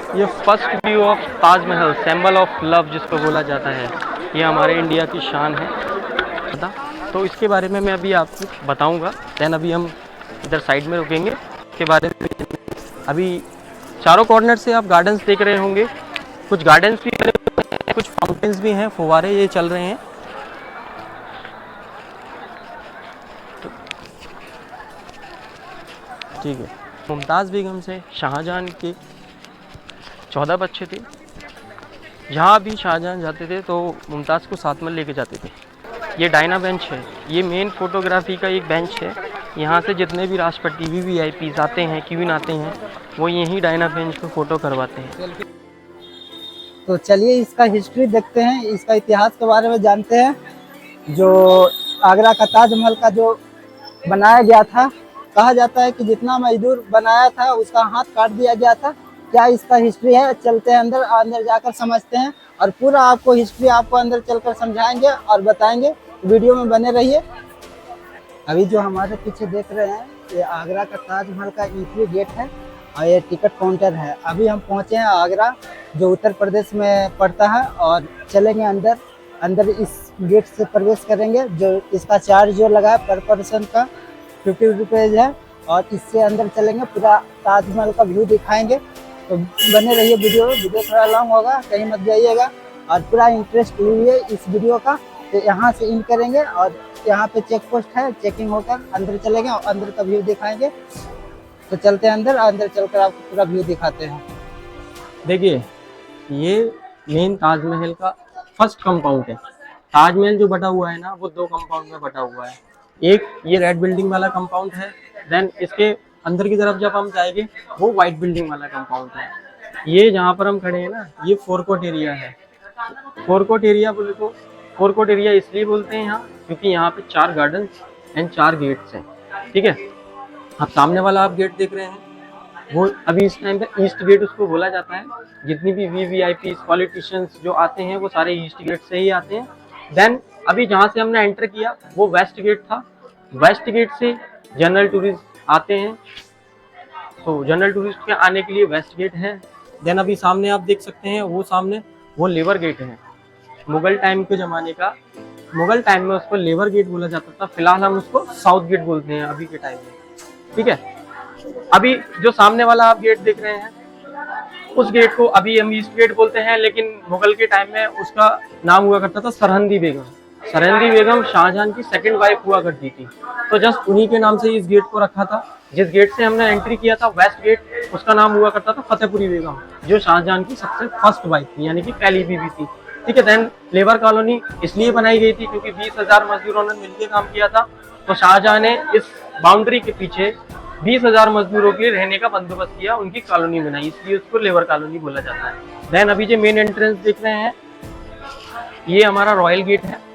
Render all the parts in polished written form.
ये first view of Taj Mahal, symbol of love जिसको बोला जाता है, ये हमारे इंडिया की शान है। पता तो इसके बारे में मैं अभी आपको बताऊंगा। देन अभी हम इधर साइड में रुकेंगे इसके बारे में। अभी चारों कॉर्नर से आप गार्डन्स देख रहे होंगे, कुछ गार्डन्स भी बने हुए हैं, कुछ फाउंटेन्स भी हैं, फुवारे ये चल रहे हैं। ठीक है। मुमताज़ बेगम से शाहजहां के 14 बच्चे थे। जहाँ भी शाहजहां जाते थे तो मुमताज़ को साथ में लेके जाते थे। ये डायना बेंच है, ये मेन फोटोग्राफी का एक बेंच है। यहाँ से जितने भी राष्ट्रपति VVIPs आते हैं, क्वीन आते हैं, वो यहीं डायना बेंच पे फ़ोटो करवाते हैं। तो चलिए इसका हिस्ट्री देखते हैं, इसका इतिहास के बारे में जानते हैं। जो आगरा का ताजमहल का जो बनाया गया था, कहा जाता है कि जितना मजदूर बनाया था उसका हाथ काट दिया गया था। क्या इसका हिस्ट्री है, चलते हैं अंदर, अंदर जाकर समझते हैं और पूरा आपको हिस्ट्री आपको अंदर चलकर समझाएंगे और बताएंगे। वीडियो में बने रहिए। अभी जो हमारे पीछे देख रहे हैं ये आगरा का ताजमहल का एंट्री गेट है और ये टिकट काउंटर है। अभी हम पहुंचे हैं आगरा, जो उत्तर प्रदेश में पड़ता है, और चलेंगे अंदर। अंदर इस गेट से प्रवेश करेंगे। जो इसका चार्ज जो लगा है पर पर्सन का 50 रुपीज़ है, और इससे अंदर चलेंगे, पूरा ताजमहल का व्यू दिखाएंगे। तो बने रहिए वीडियो थोड़ा लॉन्ग होगा, कहीं मत जाइएगा और पूरा इंटरेस्ट लीजिए इस वीडियो का। तो यहाँ से इन करेंगे और यहाँ पे चेक पोस्ट है, चेकिंग होकर अंदर चलेंगे और अंदर का व्यू दिखाएंगे। तो चलते हैं अंदर, अंदर चलकर आपको पूरा व्यू दिखाते हैं। देखिए, ये मेन ताजमहल का फर्स्ट कंपाउंड है। ताजमहल जो बटा हुआ है ना, वो 2 कंपाउंड में बटा हुआ है। एक ये रेड बिल्डिंग वाला कंपाउंड है, देन इसके अंदर की तरफ जब हम जाएंगे वो वाइट बिल्डिंग वाला कंपाउंड है। ये जहाँ पर हम खड़े हैं ना, ये फोरकोट एरिया है। फोरकोट एरिया बोले तो फोरकोट एरिया इसलिए बोलते हैं यहाँ, क्योंकि यहाँ पे 4 गार्डन्स एंड 4 गेट्स हैं। ठीक है। आप सामने वाला आप गेट देख रहे हैं, वो अभी इस टाइम पे ईस्ट गेट उसको बोला जाता है। जितनी भी VVIPs पॉलिटिशियंस जो आते हैं वो सारे ईस्ट गेट से ही आते हैं। देन अभी जहाँ से हमने एंटर किया वो वेस्ट गेट था। वेस्ट गेट से जनरल टूरिस्ट आते हैं, तो जनरल टूरिस्ट के आने के लिए वेस्ट गेट है। देन अभी सामने आप देख सकते हैं, वो सामने वो लेबर गेट है। मुगल टाइम के ज़माने का, मुगल टाइम में उसको लेबर गेट बोला जाता था। फिलहाल हम उसको साउथ गेट बोलते हैं अभी के टाइम में। ठीक है। अभी जो सामने वाला आप गेट देख रहे हैं, उस गेट को अभी हम ईस्ट गेट बोलते हैं, लेकिन मुगल के टाइम में उसका नाम हुआ करता था सरहंदी बेगम। सरहंदी बेगम शाहजहां की सेकंड वाइफ हुआ करती थी, तो जस्ट उन्हीं के नाम से इस गेट को रखा था। जिस गेट से हमने एंट्री किया था वेस्ट गेट, उसका नाम हुआ करता था फतेहपुरी बेगम, जो शाहजहां की सबसे फर्स्ट वाइफ थी, यानी कि पहली बीवी थी। ठीक है। देन लेबर कॉलोनी इसलिए बनाई गई थी क्योंकि 20,000 मजदूरों ने मिलकर काम किया था, तो शाहजहां ने इस बाउंड्री के पीछे 20,000 मजदूरों के लिए रहने का बंदोबस्त किया, उनकी कॉलोनी बनाई, इसलिए उसको लेबर कॉलोनी बोला जाता है। देन अभी जो मेन एंट्रेंस देख रहे हैं, ये हमारा रॉयल गेट है।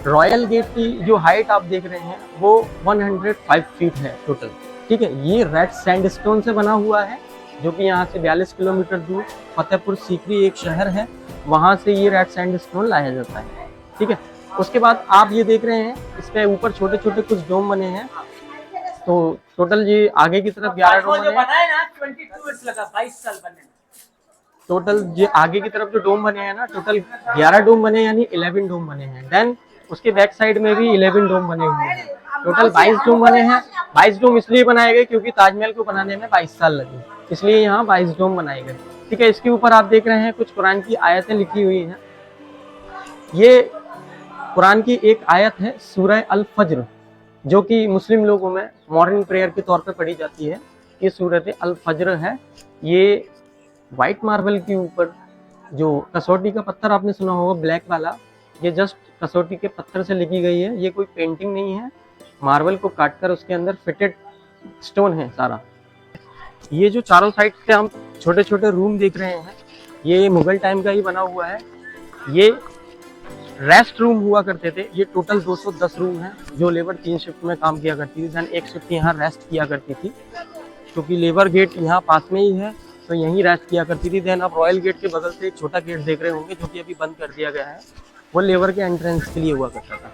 रॉयल गेट की जो हाइट आप देख रहे हैं वो 105 फीट है टोटल। ठीक है। ये रेड सैंडस्टोन से बना हुआ है, जो कि यहाँ से 42 किलोमीटर दूर फतेहपुर सीकरी एक शहर है, वहाँ से ये रेड सैंडस्टोन लाया जाता है। ठीक है। उसके बाद आप ये देख रहे हैं, इस पे ऊपर छोटे छोटे कुछ डोम बने हैं। तो टोटल ये आगे की तरफ 11 डोम बने हैं। 22 लगा, 22 साल बनने में। टोटल ये आगे की तरफ जो डोम बने हैं ना, टोटल 11 डोम बने, यानी 11 डोम बने हैं। देन उसके बैक साइड में भी 11 डोम बने हुए हैं। टोटल 22 डोम बने हैं। 22 डोम इसलिए बनाए गए क्योंकि ताजमहल को बनाने में 22 साल लगे, इसलिए यहाँ 22 डोम बनाए गए। ठीक है। इसके ऊपर आप देख रहे हैं कुछ कुरान की आयतें लिखी हुई हैं। ये कुरान की एक आयत है सूरह अल फज्र, जो कि मुस्लिम लोगों में मॉर्निंग प्रेयर के तौर पे पढ़ी जाती है। ये सूरत अल फज्र है। ये वाइट मार्बल के ऊपर, जो कसौटी का पत्थर आपने सुना होगा ब्लैक वाला, ये जस्ट कसौटी के पत्थर से लिखी गई है। ये कोई पेंटिंग नहीं है, मार्बल को काटकर उसके अंदर फिटेड स्टोन है सारा। ये जो चारों साइड से हम छोटे छोटे रूम देख रहे हैं, ये मुगल टाइम का ही बना हुआ है। ये रेस्ट रूम हुआ करते थे। ये टोटल 210 रूम हैं, जो लेबर 3 शिफ्ट में काम किया करती थी। दैन एक शिफ्ट यहाँ रेस्ट किया करती थी, क्योंकि लेबर गेट यहाँ पास में ही है, तो यहीं रेस्ट किया करती थी। देन आप रॉयल गेट के बगल से एक छोटा गेट देख रहे होंगे, जो कि अभी बंद कर दिया गया है, वो लेबर के एंट्रेंस के लिए हुआ करता था।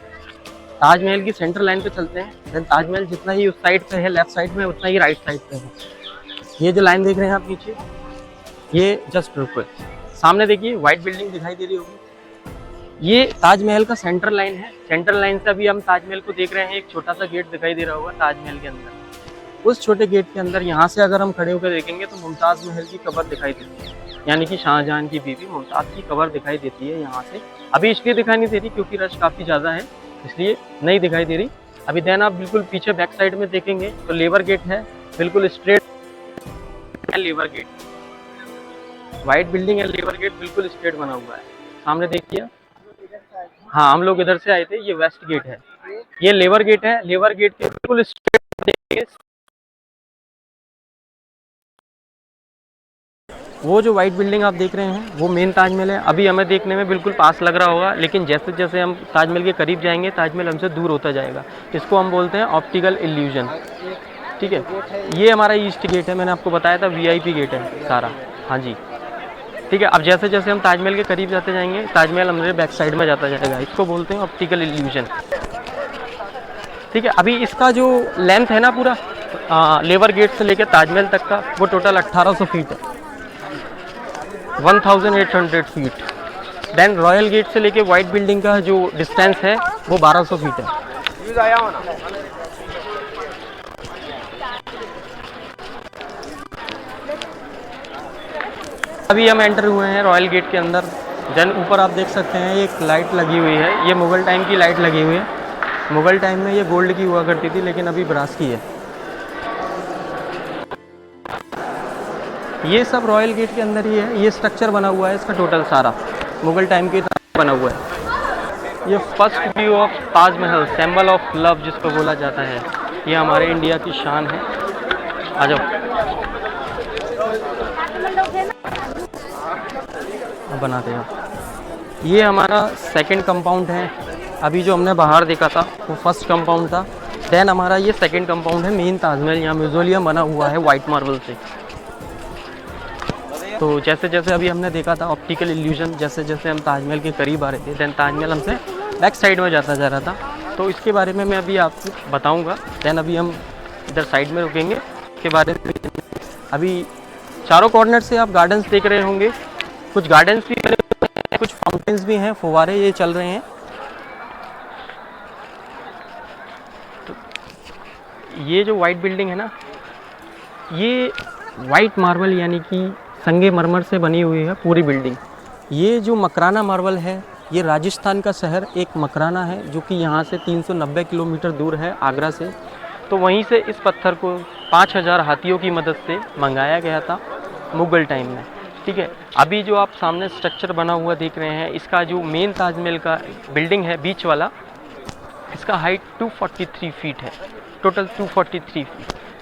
ताजमहल की सेंटर लाइन पे चलते हैं। देन ताजमहल जितना ही उस साइड पे है लेफ्ट साइड में, उतना ही राइट साइड पे है। ये जो लाइन देख रहे हैं आप नीचे, ये जस्ट रुको, सामने देखिए व्हाइट बिल्डिंग दिखाई दे रही होगी, ये ताजमहल का सेंट्रल लाइन है। सेंट्रल लाइन से अभी हम ताजमहल को देख रहे हैं, एक छोटा सा गेट दिखाई दे रहा होगा ताजमहल के अंदर। उस छोटे गेट के अंदर यहाँ से अगर हम खड़े होकर देखेंगे तो मुमताज़ महल की कब्र दिखाई देती है, यानी कि शाहजहां की बीवी मुमताज़ की कब्र दिखाई देती है यहाँ से। अभी इसलिए दिखाई नहीं दे रही क्योंकि रश काफ़ी ज़्यादा है, इसलिए नहीं दिखाई दे रही अभी। देन आप बिल्कुल पीछे बैक साइड में देखेंगे तो लेबर गेट है, बिल्कुल straight labour gate, white building है, लेबर गेट बिल्कुल स्ट्रेट बना हुआ है। सामने देखिए, हाँ हम लोग इधर से आए थे, ये वेस्ट गेट है, ये लेबर गेट है। लेबर गेट के बिल्कुल स्ट्रेट देखिए, वो जो व्हाइट बिल्डिंग आप देख रहे हैं वो मेन ताजमहल है। अभी हमें देखने में बिल्कुल पास लग रहा होगा, लेकिन जैसे जैसे हम ताजमहल के करीब जाएंगे ताजमहल हमसे दूर होता जाएगा। इसको हम बोलते हैं ऑप्टिकल इल्यूजन, ठीक है। ये हमारा ईस्ट गेट है, मैंने आपको बताया था वीआईपी गेट है सारा, हाँ जी, ठीक है। अब जैसे जैसे हम ताजमहल के करीब जाते जाएंगे ताजमहल हमारे बैक साइड में जाता जाएगा, इसको बोलते हैं ऑप्टिकल इल्यूजन, ठीक है। अभी इसका जो लेंथ है ना पूरा लेबर गेट से लेकर ताजमहल तक का, वो टोटल 1800 फीट है, 1800 फीट। देन रॉयल गेट से लेके व्हाइट बिल्डिंग का जो डिस्टेंस है वो 1200 फीट है। अभी हम एंटर हुए हैं रॉयल गेट के अंदर। देन ऊपर आप देख सकते हैं एक लाइट लगी हुई है, ये मुगल टाइम की लाइट लगी हुई है। मुगल टाइम में ये गोल्ड की हुआ करती थी, लेकिन अभी ब्रास की है। ये सब रॉयल गेट के अंदर ही है, ये स्ट्रक्चर बना हुआ है इसका टोटल सारा मुगल टाइम के बना हुआ है। ये first view of Taj Mahal, symbol of love जिसको बोला जाता है, ये हमारे इंडिया की शान है। आ जाओ बनाते हैं। ये हमारा सेकंड कंपाउंड है, अभी जो हमने बाहर देखा था वो फर्स्ट कंपाउंड था। देन हमारा ये सेकंड कंपाउंड है मेन ताजमहल, यहाँ म्यूजियम बना हुआ है वाइट मार्बल से। तो जैसे जैसे अभी हमने देखा था ऑप्टिकल इल्यूजन, जैसे जैसे हम ताजमहल के करीब आ रहे थे देन ताजमहल हमसे बैक साइड में जाता जा रहा था, तो इसके बारे में मैं अभी आपको बताऊंगा। देन अभी हम इधर साइड में रुकेंगे, इसके बारे में अभी चारों कॉर्नर से आप गार्डन्स देख रहे होंगे, कुछ गार्डन्स भी बने हुए हैं, कुछ फाउंटेन्स भी हैं, फुवारे ये चल रहे हैं। तो ये जो वाइट बिल्डिंग है ना, ये वाइट मार्बल यानी कि संगे मरमर से बनी हुई है पूरी बिल्डिंग। ये जो मकराना मार्बल है, ये राजस्थान का शहर एक मकराना है जो कि यहाँ से 390 किलोमीटर दूर है आगरा से। तो वहीं से इस पत्थर को 5000 हाथियों की मदद से मंगाया गया था मुगल टाइम में, ठीक है। अभी जो आप सामने स्ट्रक्चर बना हुआ देख रहे हैं, इसका जो मेन ताजमहल का बिल्डिंग है बीच वाला, इसका हाइट 243 फीट है, टोटल 243 फीट।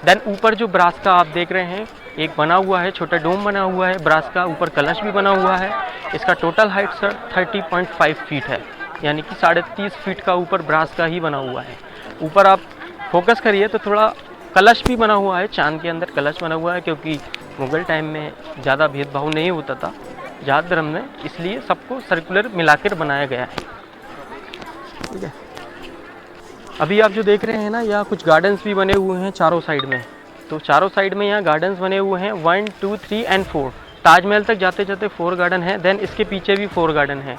देन ऊपर जो ब्रास का आप देख रहे हैं एक बना हुआ है, छोटा डोम बना हुआ है ब्रास का, ऊपर कलश भी बना हुआ है। इसका टोटल हाइट सर 30.5 फीट है, यानी कि 30.5 फीट का ऊपर ब्रास का ही बना हुआ है। ऊपर आप फोकस करिए तो थोड़ा कलश भी बना हुआ है, चांद के अंदर कलश बना हुआ है, क्योंकि मुगल टाइम में ज़्यादा भेदभाव नहीं होता था जात धर्म में, इसलिए सबको सर्कुलर मिलाकर बनाया गया है, ठीक है। अभी आप जो देख रहे हैं ना, यहाँ कुछ गार्डन्स भी बने हुए हैं चारों साइड में। तो चारों साइड में यहाँ गार्डन्स बने हुए हैं 1, 2, 3 एंड 4। ताजमहल तक जाते जाते 4 गार्डन है, देन इसके पीछे भी 4 गार्डन है,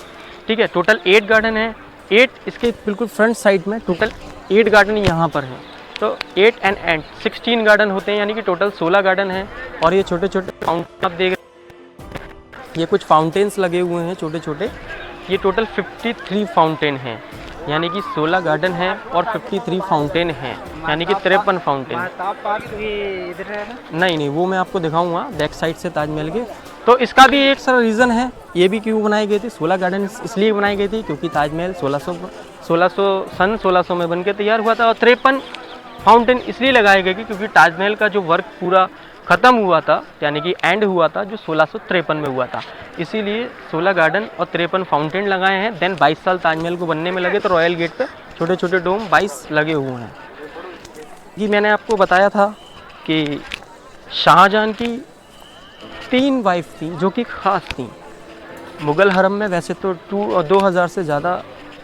ठीक है। टोटल 8 गार्डन है, 8 इसके बिल्कुल फ्रंट साइड में, टोटल 8 गार्डन यहाँ पर हैं। तो 8 एंड 16 गार्डन होते हैं, यानी कि टोटल 16 गार्डन हैं। और ये छोटे छोटे फाउंटेन आप देख रहे हैं, ये कुछ फाउंटेन्स लगे हुए हैं छोटे छोटे। ये टोटल 53 फाउंटेन हैं, यानी कि 16 गार्डन हैं और 53 फाउंटेन हैं, यानी कि 53 फाउंटेन। नहीं, वो मैं आपको दिखाऊंगा बैक साइड से ताजमहल के। तो इसका भी एक सारा रीज़न है, ये भी क्यों बनाई गई थी। 16 गार्डन इसलिए बनाई गई थी क्योंकि ताजमहल 1600 में बन के तैयार हुआ था। और 53 फाउंटेन इसलिए लगाए गए क्योंकि ताजमहल का जो वर्क पूरा ख़त्म हुआ था, यानी कि एंड हुआ था जो 1653 में हुआ था, इसीलिए 16 गार्डन और 53 फाउंटेन लगाए हैं। देन 22 साल ताजमहल को बनने में लगे, तो रॉयल गेट पे छोटे छोटे डोम 22 लगे हुए हैं। जी मैंने आपको बताया था कि शाहजहां की 3 वाइफ थी जो कि ख़ास थी। मुग़ल हरम में वैसे तो 2000 से ज़्यादा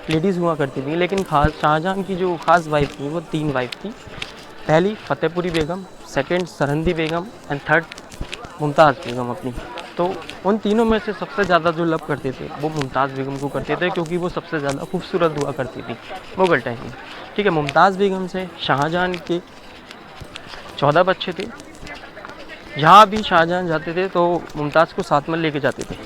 लेडीज़ हुआ करती थी, लेकिन शाहजहां की जो ख़ास वाइफ थी वो 3 वाइफ थी। पहली Fatehpuri Begum, second Sirhindi Begum and third Mumtaz Begum अपनी। तो उन तीनों में से सबसे ज़्यादा जो लव करते थे वो मुमताज़ बेगम को करते थे, क्योंकि वो सबसे ज़्यादा खूबसूरत हुआ करती थी मुग़ल टाइम में। ठीक है, मुमताज़ बेगम से शाहजहां के 14 बच्चे थे। जहाँ भी शाहजहां जाते थे तो मुमताज़ को साथ में लेके जाते थे।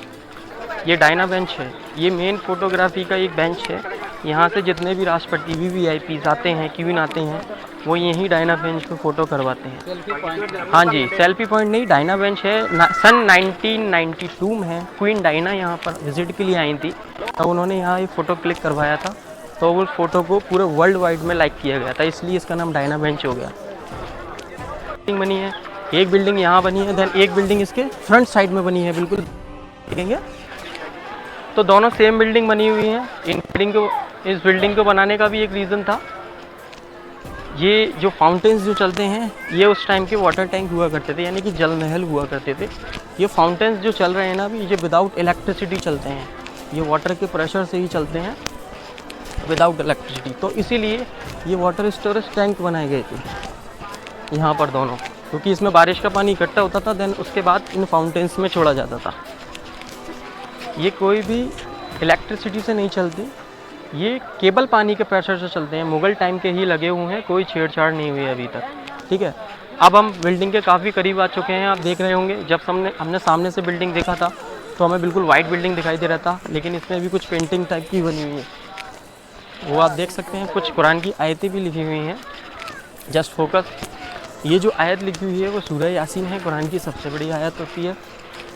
ये डायना बेंच है, ये मेन फोटोग्राफी का एक बेंच है। यहाँ से जितने भी राष्ट्रपति VVIPs आते हैं, क्वीन आते हैं, वो यहीं डायना बेंच पे फ़ोटो करवाते हैं। हाँ जी, सेल्फी पॉइंट नहीं, डायना बेंच है। सन 1992 में क्वीन डायना यहाँ पर विज़िट के लिए आई थी, तो उन्होंने यहाँ एक फ़ोटो क्लिक करवाया था, तो उस फ़ोटो को पूरे वर्ल्ड वाइड में लाइक किया गया था, इसलिए इसका नाम डायना बेंच हो गया। बिल्डिंग बनी है, एक बिल्डिंग यहाँ बनी है, देन एक बिल्डिंग इसके फ्रंट साइड में बनी है, बिल्कुल देखेंगे तो दोनों सेम बिल्डिंग बनी हुई है। इस बिल्डिंग को बनाने का भी एक रीज़न था। ये जो फाउंटेन्स जो चलते हैं, ये उस टाइम के वाटर टैंक हुआ करते थे, यानी कि जल महल हुआ करते थे। ये फाउंटेन्स जो चल रहे हैं ना अभी, ये विदाउट इलेक्ट्रिसिटी चलते हैं, ये वाटर के प्रेशर से ही चलते हैं, विदाउट इलेक्ट्रिसिटी। तो इसीलिए ये वाटर स्टोरेज टैंक बनाए गए थे यहाँ पर दोनों, क्योंकि इसमें बारिश का पानी इकट्ठा होता था, देन उसके बाद इन फाउंटेन्स में छोड़ा जाता था। ये कोई भी इलेक्ट्रिसिटी से नहीं चलती, ये केबल पानी के प्रेशर से चलते हैं, मुग़ल टाइम के ही लगे हुए हैं, कोई छेड़छाड़ नहीं हुई अभी तक। ठीक है, अब हम बिल्डिंग के काफ़ी करीब आ चुके हैं। आप देख रहे होंगे, जब हमने सामने से बिल्डिंग देखा था तो हमें बिल्कुल वाइट बिल्डिंग दिखाई दे रहा था, लेकिन इसमें भी कुछ पेंटिंग टाइप की बनी हुई है, वो आप देख सकते हैं। कुछ कुरान की आयतें भी लिखी हुई हैं। जस्ट फोकस, ये जो आयत लिखी हुई है वो सूरह यासीन है, कुरान की सबसे बड़ी आयत होती है।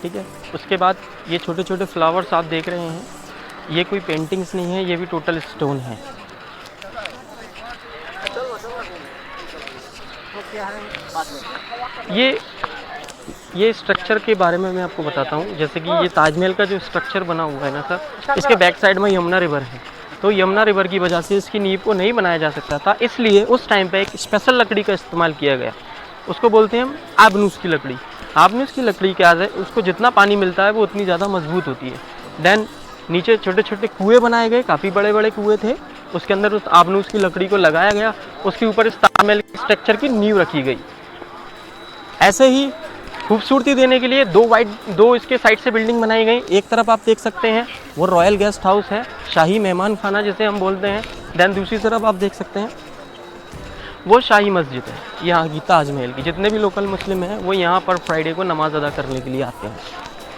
ठीक है, उसके बाद ये छोटे छोटे फ्लावर्स आप देख रहे हैं, ये कोई पेंटिंग्स नहीं है, ये भी टोटल स्टोन है। ये स्ट्रक्चर के बारे में मैं आपको बताता हूँ। जैसे कि ये ताजमहल का जो स्ट्रक्चर बना हुआ है ना सर, इसके बैक साइड में यमुना रिवर है, तो यमुना रिवर की वजह से इसकी नींव को नहीं बनाया जा सकता था, इसलिए उस टाइम पे एक स्पेशल लकड़ी का इस्तेमाल किया गया, उसको बोलते हैं हम आबनूस की लकड़ी। आबनूस की लकड़ी क्या है, उसको जितना पानी मिलता है वो उतनी ज़्यादा मजबूत होती है। देन नीचे छोटे छोटे कुएँ बनाए गए, काफ़ी बड़े बड़े कुएँ थे, उसके अंदर उस आबनूस की लकड़ी को लगाया गया, उसके ऊपर इस ताजमहल स्ट्रक्चर की नींव रखी गई। ऐसे ही खूबसूरती देने के लिए दो इसके साइड से बिल्डिंग बनाई गई। एक तरफ आप देख सकते हैं वो रॉयल गेस्ट हाउस है, शाही मेहमान खाना जिसे हम बोलते हैं। देन दूसरी तरफ आप देख सकते हैं वो शाही मस्जिद है यहाँ की, ताजमहल की। जितने भी लोकल मुस्लिम हैं वो यहाँ पर फ्राइडे को नमाज़ अदा करने के लिए आते हैं।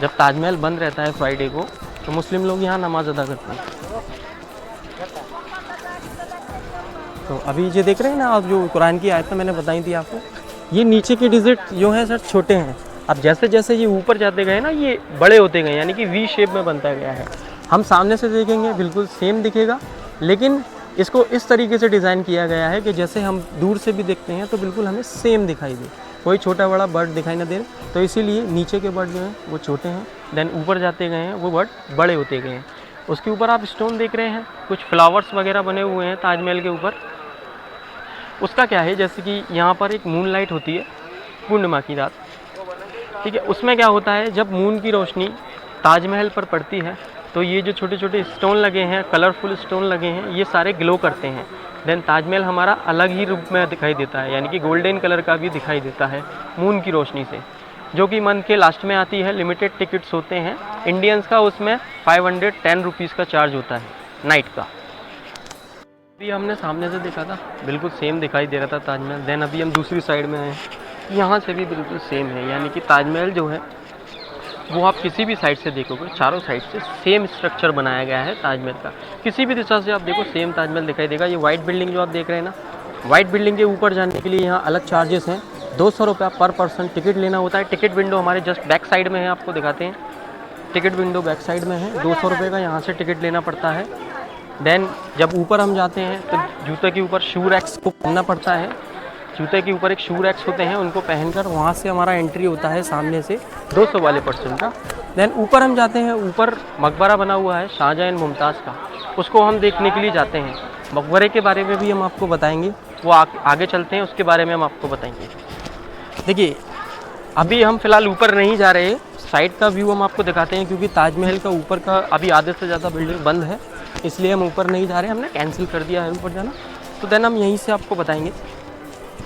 जब ताजमहल बंद रहता है फ्राइडे को, तो मुस्लिम लोग यहाँ नमाज़ अदा करते हैं। तो अभी ये देख रहे हैं ना आप, जो कुरान की आयत मैंने बताई थी आपको, ये नीचे के डिजिट जो हैं सर छोटे हैं। अब जैसे जैसे ये ऊपर जाते गए ना, ये बड़े होते गए, यानी कि वी शेप में बनता गया है। हम सामने से देखेंगे बिल्कुल सेम दिखेगा, लेकिन इसको इस तरीके से डिज़ाइन किया गया है कि जैसे हम दूर से भी देखते हैं तो बिल्कुल हमें सेम दिखाई दे, कोई छोटा बड़ा बर्ड दिखाई ना दे। तो इसीलिए नीचे के बर्ड जो हैं वो छोटे हैं, देन ऊपर जाते गए हैं वो बर्ड बड़े होते गए हैं। उसके ऊपर आप स्टोन देख रहे हैं, कुछ फ्लावर्स वगैरह बने हुए हैं ताजमहल के ऊपर। उसका क्या है, जैसे कि यहाँ पर एक मून लाइट होती है पूर्णिमा की रात, ठीक है। उसमें क्या होता है, जब मून की रोशनी ताजमहल पर पड़ती है तो ये जो छोटे छोटे स्टोन लगे हैं, कलरफुल स्टोन लगे हैं, ये सारे ग्लो करते हैं। देन ताजमहल हमारा अलग ही रूप में दिखाई देता है, यानी कि गोल्डन कलर का भी दिखाई देता है मून की रोशनी से, जो कि मंथ के लास्ट में आती है। लिमिटेड टिकट्स होते हैं इंडियंस का, उसमें 510 रुपीज़ का चार्ज होता है नाइट का। अभी हमने सामने से देखा था, बिल्कुल सेम दिखाई दे रहा था ताजमहल। देन अभी हम दूसरी साइड में आए, यहाँ से भी बिल्कुल सेम है, यानी कि ताजमहल जो है वो आप किसी भी साइड से देखोगे, चारों साइड से सेम स्ट्रक्चर बनाया गया है ताजमहल का। किसी भी दिशा से आप देखो सेम ताजमहल दिखाई देगा। ये वाइट बिल्डिंग जो आप देख रहे हैं ना, वाइट बिल्डिंग के ऊपर जाने के लिए यहाँ अलग चार्जेस हैं। 200 रुपया पर पर्सन टिकट लेना होता है। टिकट विंडो हमारे जस्ट बैक साइड में है, आपको दिखाते हैं। टिकट विंडो बैक साइड में है, 200 रुपये का यहाँ से टिकट लेना पड़ता है। देन जब ऊपर हम जाते हैं तो जूते के ऊपर शू रैक्स को पहनना पड़ता है। जूते के ऊपर एक शू रैक्स होते हैं, उनको पहनकर वहाँ से हमारा एंट्री होता है सामने से 200 वाले पर्सन का। देन ऊपर हम जाते हैं, ऊपर मकबरा बना हुआ है शाहजहां एंड मुमताज़ का, उसको हम देखने के लिए जाते हैं। मकबरे के बारे में भी हम आपको बताएंगे, वो आगे चलते हैं, उसके बारे में हम आपको बताएंगे। देखिए अभी हम फ़िलहाल ऊपर नहीं जा रहे, साइड का व्यू हम आपको दिखाते हैं, क्योंकि ताजमहल का ऊपर का अभी आधे से ज़्यादा बिल्डिंग बंद है, इसलिए हम ऊपर नहीं जा रहे, हमने कैंसिल कर दिया है ऊपर जाना। तो देन हम यहीं से आपको बताएंगे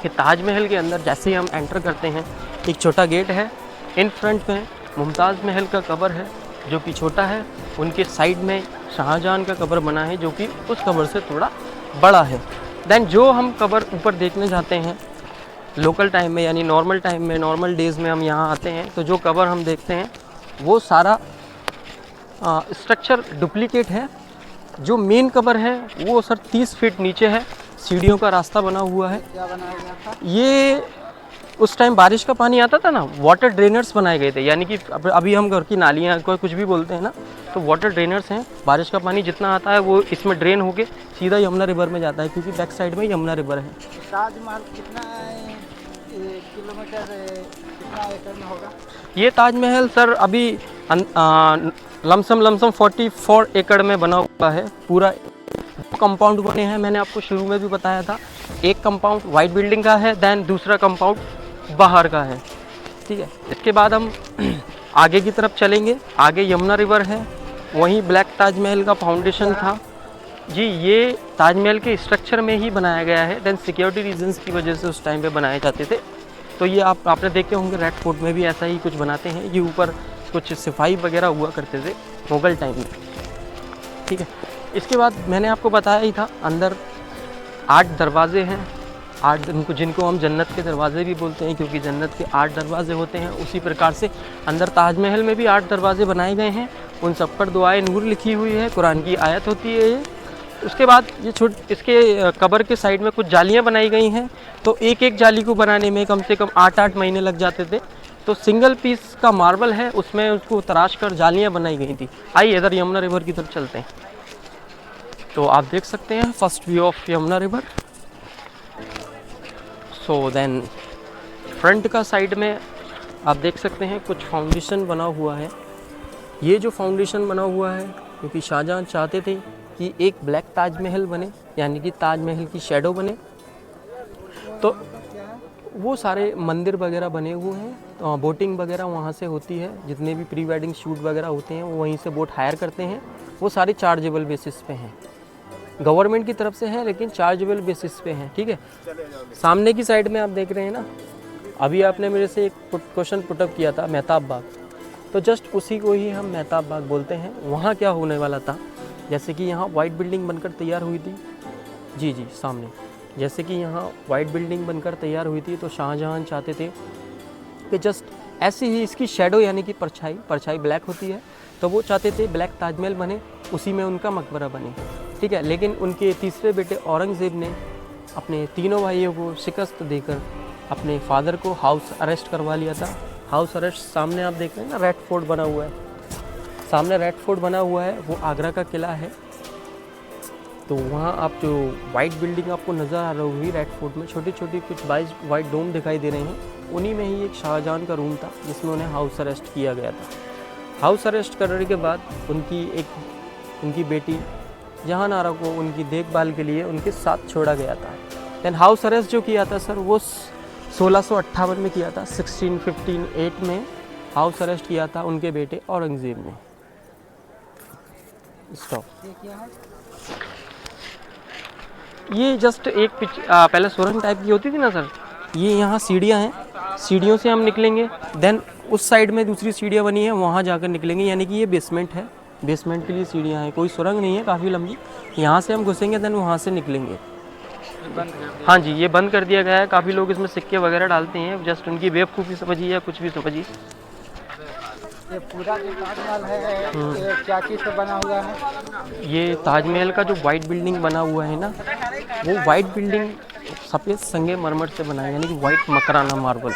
कि ताजमहल के अंदर जैसे ही हम एंटर करते हैं, एक छोटा गेट है, इन फ्रंट में मुमताज़ महल का कब्र है जो कि छोटा है, उनके साइड में शाहजहां का कब्र बना है जो कि उस कब्र से थोड़ा बड़ा है। देन जो हम कब्र ऊपर देखने जाते हैं लोकल टाइम में, यानी नॉर्मल टाइम में, नॉर्मल डेज़ में हम यहाँ आते हैं, तो जो कब्र हम देखते हैं वो सारा स्ट्रक्चर डुप्लीकेट है। जो मेन कब्र है वो सर 30 फीट नीचे है, सीढ़ियों का रास्ता बना हुआ है। क्या बनाया गया था? ये उस टाइम बारिश का पानी आता था ना, वाटर ड्रेनर्स बनाए गए थे, यानी कि अभी हम घर की नालियाँ कोई कुछ भी बोलते हैं ना, तो वाटर ड्रेनर्स हैं। बारिश का पानी जितना आता है वो इसमें ड्रेन होके सीधा यमुना रिवर में जाता है, क्योंकि बैक साइड में यमुना रिवर है। ताजमहल कितना किलोमीटर कितना एकड़ में होगा? ये ताजमहल सर अभी लमसम 44 एकड़ में बना हुआ है। पूरा कंपाउंड बने हैं, मैंने आपको शुरू में भी बताया था। एक कंपाउंड वाइट बिल्डिंग का है, देन दूसरा कंपाउंड बाहर का है, ठीक है। इसके बाद हम आगे की तरफ चलेंगे, आगे यमुना रिवर है, वहीं ब्लैक ताजमहल का फाउंडेशन था जी। ये ताजमहल के स्ट्रक्चर में ही बनाया गया है, देन सिक्योरिटी रीजंस की वजह से उस टाइम पे बनाए जाते थे। तो ये आपने देखे होंगे रेड फोर्ट में भी ऐसा ही कुछ बनाते हैं। ये ऊपर कुछ सिपाही वगैरह हुआ करते थे मुग़ल टाइम में, ठीक है। इसके बाद मैंने आपको बताया ही था, अंदर 8 दरवाजे हैं, 8 जिनको हम जन्नत के दरवाजे भी बोलते हैं, क्योंकि जन्नत के 8 दरवाजे होते हैं। उसी प्रकार से अंदर ताजमहल में भी 8 दरवाजे बनाए गए हैं, उन सब पर दुआए नूर लिखी हुई है, कुरान की आयत होती है ये। उसके बाद ये इसके कब्र के साइड में कुछ जालियाँ बनाई गई हैं, तो एक एक जाली को बनाने में कम से कम 8-8 महीने लग जाते थे। तो सिंगल पीस का मार्बल है, उसमें उसको तराश कर जालियाँ बनाई गई थी। आइए इधर यमुना रिवर की तरफ चलते हैं। तो आप देख सकते हैं first view of Yamuna river. So then front का साइड में आप देख सकते हैं कुछ फाउंडेशन बना हुआ है। ये जो फाउंडेशन बना हुआ है, क्योंकि शाहजहां चाहते थे कि एक ब्लैक ताजमहल बने, यानी कि ताजमहल की शैडो बने, तो वो सारे मंदिर वगैरह बने हुए हैं। बोटिंग वगैरह वहाँ से होती है, जितने भी प्री वेडिंग शूट वगैरह होते हैं वो वहीं से बोट हायर करते हैं। वो सारे चार्जेबल बेसिस पे हैं, गवर्नमेंट की तरफ से है, लेकिन चार्जेबल बेसिस पे हैं, ठीक है। सामने की साइड में आप देख रहे हैं ना, अभी आपने मेरे से एक क्वेश्चन पुटअप किया था मेहताब बाग, तो जस्ट उसी को ही हम मेहताब बाग बोलते हैं। वहाँ क्या होने वाला था, जैसे कि यहाँ वाइट बिल्डिंग बनकर तैयार हुई थी, जी सामने, जैसे कि यहाँ वाइट बिल्डिंग बनकर तैयार हुई थी, तो शाहजहां चाहते थे कि जस्ट ऐसे ही इसकी शैडो, यानी कि परछाई ब्लैक होती है, तो वो चाहते थे ब्लैक ताजमहल बने, उसी में उनका मकबरा बने, ठीक है। लेकिन उनके तीसरे बेटे औरंगज़ेब ने अपने तीनों भाइयों को शिकस्त देकर अपने फादर को हाउस अरेस्ट करवा लिया था। हाउस अरेस्ट सामने आप देख रहे हैं ना, रेड फोर्ट बना हुआ है, सामने रेड फोर्ट बना हुआ है, वो आगरा का किला है। तो वहाँ आप जो वाइट बिल्डिंग आपको नज़र आ रही होगी रेड फोर्ट में, छोटी छोटी कुछ 22 वाइट डोम दिखाई दे रहे हैं, उन्हीं में ही एक शाहजहां का रूम था जिसमें उन्हें हाउस अरेस्ट किया गया था। हाउस अरेस्ट करने के बाद उनकी बेटी जहान आरा को उनकी देखभाल के लिए उनके साथ छोड़ा गया था। देन हाउस अरेस्ट जो किया था सर, वो 1658 में किया था, 1658 में हाउस अरेस्ट किया था उनके बेटे औरंगज़ेब ने। स्टॉप। ये जस्ट एक पहले सुरंग टाइप की होती थी ना सर, ये यहाँ सीढ़ियाँ हैं, सीढ़ियों से हम निकलेंगे, देन उस साइड में दूसरी सीढ़ियाँ बनी है, वहाँ जाकर निकलेंगे, यानी कि ये बेसमेंट है, बेसमेंट के लिए सीढ़ियाँ हैं, कोई सुरंग नहीं है, काफ़ी लंबी। यहाँ से हम घुसेंगे, देन वहाँ से निकलेंगे। हाँ जी, ये बंद कर दिया गया है। काफ़ी लोग इसमें सिक्के वगैरह डालते हैं, जस्ट उनकी बेवकूफ़ी समझिए या कुछ भी समझिए। ये पूरा जो ताजमहल है ये क्या चीज़ से बना हुआ है? ये ताजमहल का जो वाइट बिल्डिंग बना हुआ है ना, वो वाइट बिल्डिंग सफ़ेद संगमरमर से बना है, यानी कि वाइट मकराना मार्बल।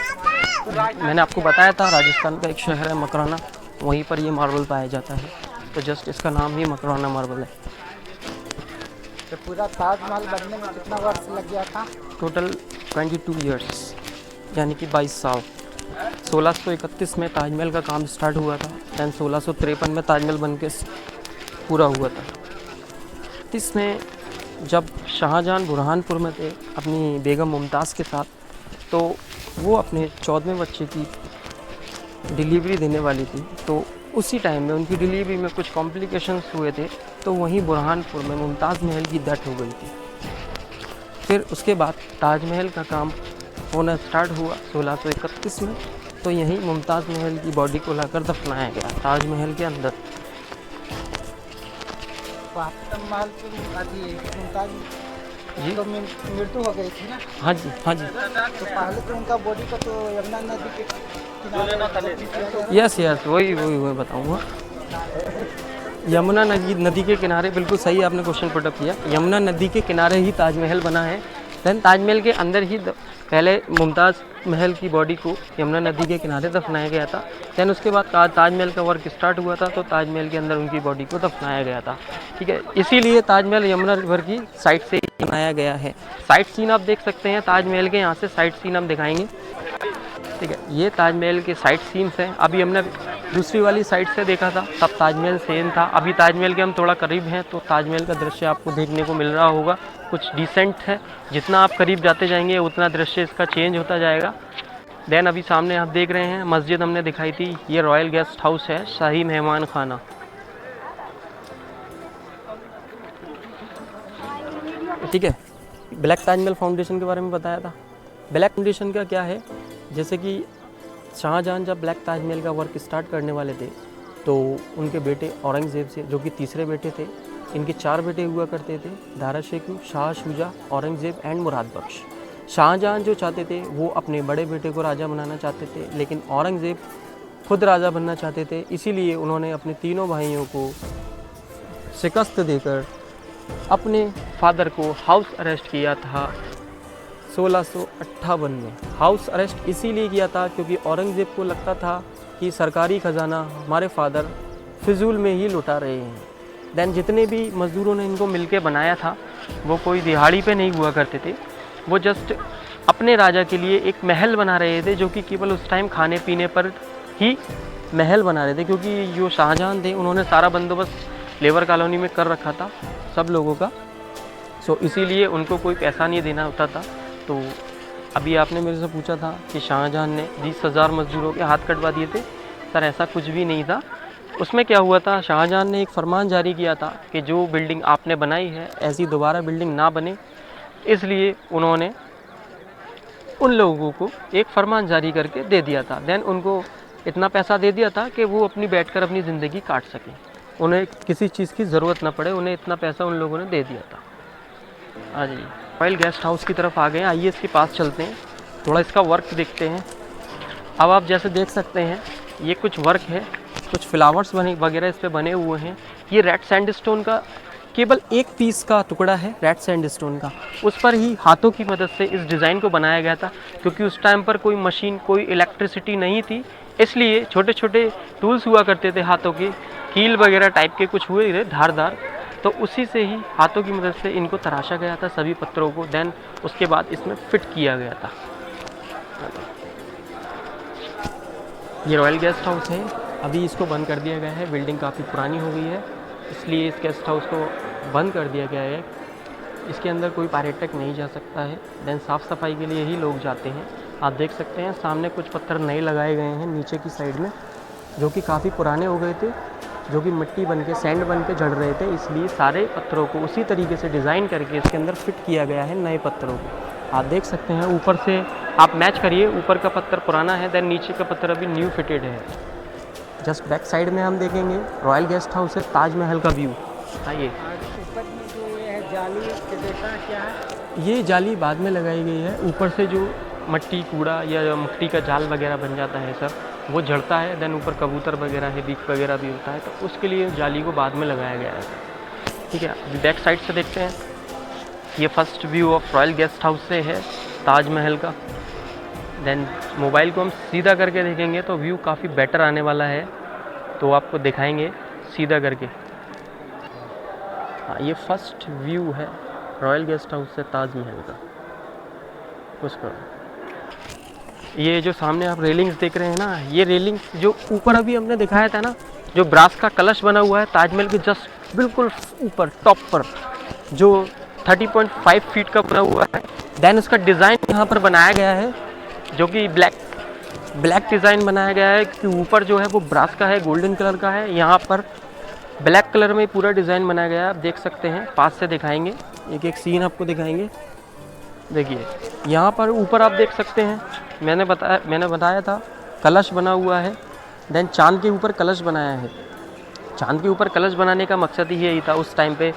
मैंने आपको बताया था राजस्थान का एक शहर है मकराना, वहीं पर ये मार्बल पाया जाता है, तो जस्ट इसका नाम ही मकराना मार्बल है। तो पूरा ताजमहल बनने में कितना वर्ष लग गया था? टोटल 22 ईयर्स, यानी कि 22 साल। 1631 में ताजमहल का काम स्टार्ट हुआ था, दैन 1653 में ताजमहल बन के पूरा हुआ था। इसमें जब शाहजहां बुरहानपुर में थे अपनी बेगम मुमताज़ के साथ, तो वो अपने 14वें बच्चे की डिलीवरी देने वाली थी, तो उसी टाइम में उनकी डिलीवरी में कुछ कॉम्प्लिकेशंस हुए थे, तो वहीं बुरहानपुर में मुमताज़ महल की डेथ हो गई थी। फिर उसके बाद ताजमहल का काम होना स्टार्ट हुआ 1631 में, तो यहीं मुमताज़ महल की बॉडी को लाकर दफनाया गया ताजमहल के अंदर। महल मुमताज जी तो मृत्यु हो गई थी ना, हाँ जी हाँ जी, तो पहले तो उनका बॉडी को तो यमुना नदी के किनारे यस यस वही बताऊँगा। यमुना नदी के किनारे, बिल्कुल सही आपने क्वेश्चन पुटअप किया। यमुना नदी के किनारे ही ताजमहल बना है। दैन ताजमहल के अंदर ही पहले मुमताज़ महल की बॉडी को यमुना नदी के किनारे दफनाया गया था। दैन उसके बाद ताजमहल का वर्क स्टार्ट हुआ था, तो ताजमहल के अंदर उनकी बॉडी को दफनाया गया था। ठीक है, इसीलिए ताजमहल यमुना रिवर की साइड से ही बनाया गया है। साइड सीन आप देख सकते हैं ताजमहल के, यहाँ से साइड सीन हम दिखाएंगे। ठीक है, ये ताजमहल के साइड सीन्स हैं। अभी हमने दूसरी वाली साइड से देखा था, तब ताजमहल सेम था। अभी ताजमहल के हम थोड़ा करीब हैं, तो ताजमहल का दृश्य आपको देखने को मिल रहा होगा, कुछ डिसेंट है। जितना आप करीब जाते जाएंगे उतना दृश्य इसका चेंज होता जाएगा। देन अभी सामने आप देख रहे हैं मस्जिद हमने दिखाई थी, ये रॉयल गेस्ट हाउस है, शाही मेहमान खाना। ठीक है, ब्लैक ताजमहल फाउंडेशन के बारे में बताया था। ब्लैक फाउंडेशन का क्या है, जैसे कि शाहजहां जब ब्लैक ताजमहल का वर्क स्टार्ट करने वाले थे, तो उनके बेटे औरंगज़ेब से, जो कि तीसरे बेटे थे, इनके 4 बेटे हुआ करते थे, दारा शेखू, शाह शुजा, औरंगज़ेब एंड मुराद बख्श। शाहजहां जो चाहते थे वो अपने बड़े बेटे को राजा बनाना चाहते थे, लेकिन औरंगज़ेब खुद राजा बनना चाहते थे। इसीलिए उन्होंने अपने तीनों भाइयों को शिकस्त देकर अपने फादर को हाउस अरेस्ट किया था 1658 में। हाउस अरेस्ट इसीलिए किया था क्योंकि औरंगज़ेब को लगता था कि सरकारी ख़जाना हमारे फादर फिजूल में ही लुटा रहे हैं। दैन जितने भी मज़दूरों ने इनको मिलके बनाया था, वो कोई दिहाड़ी पे नहीं हुआ करते थे, वो जस्ट अपने राजा के लिए एक महल बना रहे थे, जो कि केवल उस टाइम खाने पीने पर ही महल बना रहे थे, क्योंकि जो शाहजहां थे उन्होंने सारा बंदोबस्त लेबर कॉलोनी में कर रखा था सब लोगों का। सो इसीलिए उनको कोई पैसा नहीं देना होता था। तो अभी आपने मेरे से पूछा था कि शाहजहां ने 20,000 मज़दूरों के हाथ कटवा दिए थे। सर ऐसा कुछ भी नहीं था। उसमें क्या हुआ था, शाहजहां ने एक फरमान जारी किया था कि जो बिल्डिंग आपने बनाई है ऐसी दोबारा बिल्डिंग ना बने, इसलिए उन्होंने उन लोगों को एक फरमान जारी करके दे दिया था। देन उनको इतना पैसा दे दिया था कि वो बैठकर अपनी ज़िंदगी काट सकें, उन्हें किसी चीज़ की ज़रूरत ना पड़े, उन्हें इतना पैसा उन लोगों ने दे दिया था। हाँ जी, रॉयल गेस्ट हाउस की तरफ आ गए हैं। आइए इसके पास चलते हैं, थोड़ा इसका वर्क देखते हैं। अब आप जैसे देख सकते हैं ये कुछ वर्क है, कुछ फ्लावर्स बने वगैरह इस पे बने हुए हैं। ये रेड सैंडस्टोन का केवल एक पीस का टुकड़ा है, रेड सैंडस्टोन का। उस पर ही हाथों की मदद से इस डिज़ाइन को बनाया गया था, क्योंकि उस टाइम पर कोई मशीन, कोई इलेक्ट्रिसिटी नहीं थी, इसलिए छोटे छोटे टूल्स हुआ करते थे हाथों के, कील वगैरह टाइप के कुछ हुए थे धारदार, तो उसी से ही हाथों की मदद से इनको तराशा गया था सभी पत्थरों को। देन उसके बाद इसमें फिट किया गया था। ये रॉयल गेस्ट हाउस है, अभी इसको बंद कर दिया गया है, बिल्डिंग काफ़ी पुरानी हो गई है, इसलिए इस गेस्ट हाउस को बंद कर दिया गया है। इसके अंदर कोई पर्यटक नहीं जा सकता है। देन साफ़ सफाई के लिए ही लोग जाते हैं। आप देख सकते हैं सामने कुछ पत्थर नए लगाए गए हैं नीचे की साइड में, जो कि काफ़ी पुराने हो गए थे, जो कि मिट्टी बन के, सैंड बन के जड़ रहे थे, इसलिए सारे पत्थरों को उसी तरीके से डिज़ाइन करके इसके अंदर फिट किया गया है नए पत्थरों को। आप देख सकते हैं ऊपर से आप मैच करिए, ऊपर का पत्थर पुराना है, देन नीचे का पत्थर अभी न्यू फिटेड है। जस्ट बैक साइड में हम देखेंगे रॉयल गेस्ट हाउस है, ताजमहल का व्यू। आइए, ऊपर में जो ये है जाली जैसा क्या है, ये जाली बाद में लगाई गई है। ऊपर से जो मट्टी कूड़ा या मिट्टी का जाल वगैरह बन जाता है सर, वो जड़ता है। देन ऊपर कबूतर वगैरह है, बीक वगैरह भी होता है, तो उसके लिए जाली को बाद में लगाया गया है। ठीक है, अभी बैक साइड से देखते हैं। ये first view of royal guest house से है ताजमहल का। देन मोबाइल को हम सीधा करके देखेंगे तो व्यू काफ़ी बेटर आने वाला है, तो आपको दिखाएंगे सीधा करके। हाँ, ये फर्स्ट व्यू है रॉयल गेस्ट हाउस से ताजमहल का। कुछ करो, ये जो सामने आप रेलिंग्स देख रहे हैं ना, ये रेलिंग्स जो ऊपर अभी हमने दिखाया था ना, जो ब्रास का कलश बना हुआ है ताजमहल के जस्ट बिल्कुल ऊपर टॉप पर, जो 30.5 फीट का बना हुआ है। देन उसका डिज़ाइन यहाँ पर बनाया गया है, जो कि ब्लैक डिज़ाइन बनाया गया है, कि ऊपर जो है वो ब्रास का है, गोल्डन कलर का है। यहाँ पर ब्लैक कलर में पूरा डिज़ाइन बनाया गया है। आप देख सकते हैं, पास से दिखाएंगे, एक एक सीन आपको दिखाएंगे। देखिए यहाँ पर ऊपर आप देख सकते हैं, मैंने बताया था कलश बना हुआ है। देन चांद के ऊपर कलश बनाया है। चांद के ऊपर कलश बनाने का मकसद ही यही था उस टाइम पे।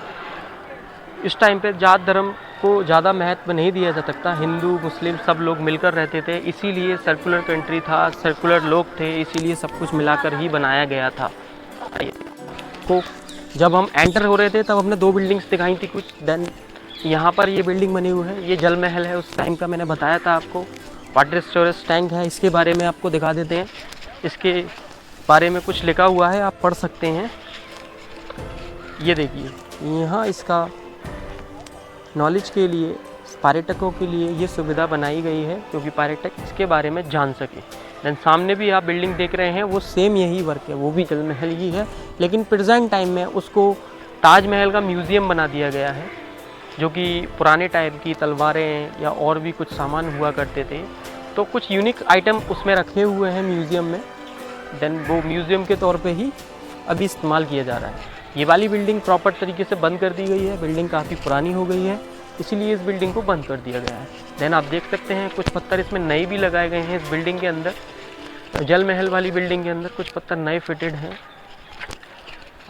इस टाइम पे जात धर्म को ज़्यादा महत्व नहीं दिया जा सकता, हिंदू मुस्लिम सब लोग मिलकर रहते थे, इसीलिए सर्कुलर कंट्री था, सर्कुलर लोग थे, इसीलिए सब कुछ मिलाकर ही बनाया गया था। को जब हम एंटर हो रहे थे तब हमने 2 बिल्डिंग्स दिखाई थी कुछ। देन यहाँ पर ये बिल्डिंग बनी हुई है, ये जल महल है, उस टाइम का मैंने बताया था आपको। वाटर स्टोरेज टैंक है, इसके बारे में आपको दिखा देते हैं। इसके बारे में कुछ लिखा हुआ है, आप पढ़ सकते हैं। ये देखिए, यहाँ इसका नॉलेज के लिए, पर्यटकों के लिए ये सुविधा बनाई गई है, क्योंकि पर्यटक इसके बारे में जान सके। देन सामने भी आप बिल्डिंग देख रहे हैं, वो सेम यही वर्क है, वो भी जल महल ही है, लेकिन प्रेजेंट टाइम में उसको ताजमहल का म्यूज़ियम बना दिया गया है, जो कि पुराने टाइम की तलवारें या और भी कुछ सामान हुआ करते थे, तो कुछ यूनिक आइटम उसमें रखे हुए हैं म्यूज़ियम में। देन वो म्यूज़ियम के तौर पे ही अभी इस्तेमाल किया जा रहा है। ये वाली बिल्डिंग प्रॉपर तरीके से बंद कर दी गई है, बिल्डिंग काफ़ी पुरानी हो गई है, इसीलिए इस बिल्डिंग को बंद कर दिया गया है। देन आप देख सकते हैं कुछ पत्थर इसमें नए भी लगाए गए हैं इस बिल्डिंग के अंदर। जल महल वाली बिल्डिंग के अंदर कुछ पत्थर नए फिटेड हैं,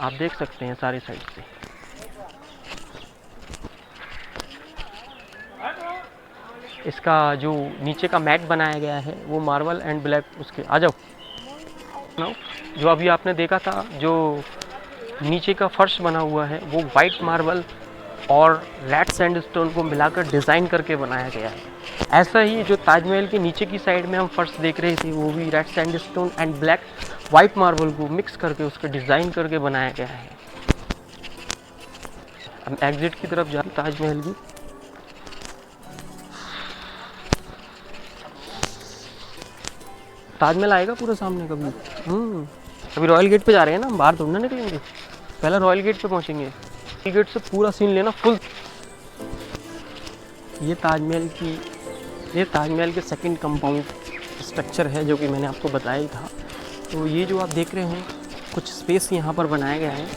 आप देख सकते हैं सारी साइड से। इसका जो नीचे का मैट बनाया गया है वो मार्बल एंड ब्लैक, उसके आ जाओ ना, जो अभी आपने देखा था, जो नीचे का फर्श बना हुआ है वो वाइट मार्बल और रेड सैंडस्टोन को मिलाकर डिज़ाइन करके बनाया गया है। ऐसा ही जो ताजमहल के नीचे की साइड में हम फर्श देख रहे थे, वो भी red sandstone and black white marble को मिक्स करके उसका डिज़ाइन करके बनाया गया है। हम एग्जिट की तरफ जा रहे हैं ताजमहल की। ताजमहल आएगा पूरा सामने कभी। अभी रॉयल गेट पे जा रहे हैं ना, हम बाहर थोड़ी ना निकलेंगे, पहले रॉयल गेट पे पहुंचेंगे। रॉयल गेट से पूरा सीन लेना फुल। ये ताजमहल के सेकंड कंपाउंड स्ट्रक्चर है, जो कि मैंने आपको बताया ही था। तो ये जो आप देख रहे हैं कुछ स्पेस यहाँ पर बनाया गया है,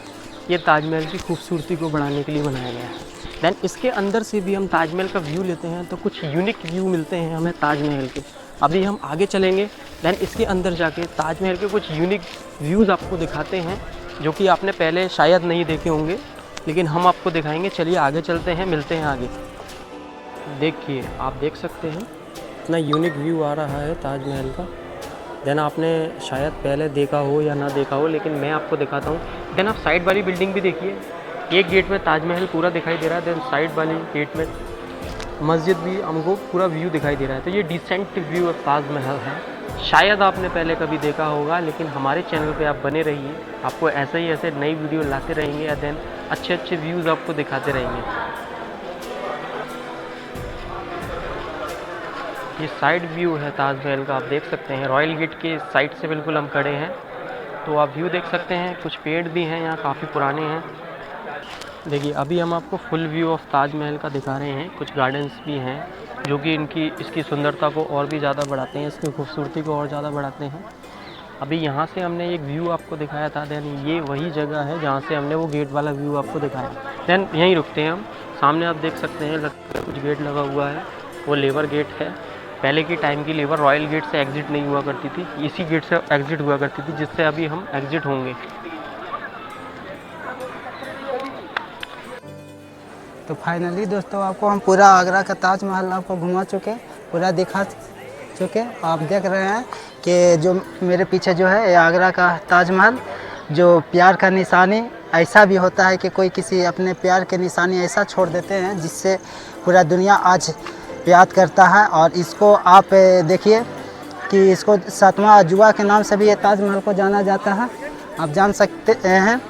ये ताजमहल की खूबसूरती को बढ़ाने के लिए बनाया गया है। दैन इसके अंदर से भी हम ताजमहल का व्यू लेते हैं तो कुछ यूनिक व्यू मिलते हैं हमें ताजमहल के। अभी हम आगे चलेंगे, दैन इसके अंदर जाके ताजमहल के कुछ यूनिक व्यूज़ आपको दिखाते हैं, जो कि आपने पहले शायद नहीं देखे होंगे, लेकिन हम आपको दिखाएंगे। चलिए आगे चलते हैं, मिलते हैं आगे। देखिए, आप देख सकते हैं इतना यूनिक व्यू आ रहा है ताजमहल का। देन आपने शायद पहले देखा हो या ना देखा हो, लेकिन मैं आपको दिखाता हूँ। देन आप साइड वाली बिल्डिंग भी देखिए, एक गेट में ताजमहल पूरा दिखाई दे रहा है, देन साइड वाली गेट में मस्जिद भी हमको पूरा व्यू दिखाई दे रहा है। तो ये डिसेंट व्यू ऑफ ताजमहल है, शायद आपने पहले कभी देखा होगा, लेकिन हमारे चैनल पे आप बने रहिए, आपको ऐसे ही ऐसे नई वीडियो लाते रहेंगे, या देन अच्छे अच्छे व्यूज़ आपको दिखाते रहेंगे। ये साइड व्यू है ताजमहल का, आप देख सकते हैं। रॉयल गेट के साइड से बिल्कुल हम खड़े हैं, तो आप व्यू देख सकते हैं। कुछ पेड़ भी हैं यहाँ, काफ़ी पुराने हैं। देखिए, अभी हम आपको फुल व्यू ऑफ ताजमहल का दिखा रहे हैं। कुछ गार्डन्स भी हैं, जो कि इसकी सुंदरता को और भी ज़्यादा बढ़ाते हैं, इसकी खूबसूरती को और ज़्यादा बढ़ाते हैं। अभी यहाँ से हमने एक व्यू आपको दिखाया था, देन ये वही जगह है जहाँ से हमने वो गेट वाला व्यू आपको दिखाया। देन यहीं रुकते हैं हम। सामने आप देख सकते हैं, लगता है कुछ गेट लगा हुआ है, वो लेबर गेट है। पहले के टाइम की लेबर रॉयल गेट से एग्ज़िट नहीं हुआ करती थी, इसी गेट से एग्ज़िट हुआ करती थी, जिससे अभी हम एग्ज़िट होंगे। तो फाइनली दोस्तों, आपको हम पूरा आगरा का ताजमहल आपको घुमा चुके, पूरा दिखा चुके। आप देख रहे हैं कि जो मेरे पीछे जो है ये आगरा का ताजमहल, जो प्यार का निशानी। ऐसा भी होता है कि कोई किसी अपने प्यार के निशानी ऐसा छोड़ देते हैं जिससे पूरा दुनिया आज याद करता है। और इसको आप देखिए कि इसको 7वां अजूबा के नाम से भी ये ताजमहल को जाना जाता है, आप जान सकते हैं।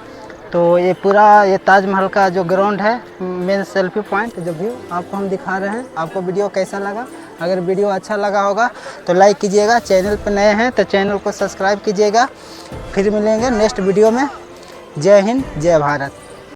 तो ये पूरा ये ताजमहल का जो ग्राउंड है, मेन सेल्फी पॉइंट जो व्यू आपको हम दिखा रहे हैं। आपको वीडियो कैसा लगा? अगर वीडियो अच्छा लगा होगा तो लाइक कीजिएगा, चैनल पर नए हैं तो चैनल को सब्सक्राइब कीजिएगा। फिर मिलेंगे नेक्स्ट वीडियो में। जय हिंद, जय भारत।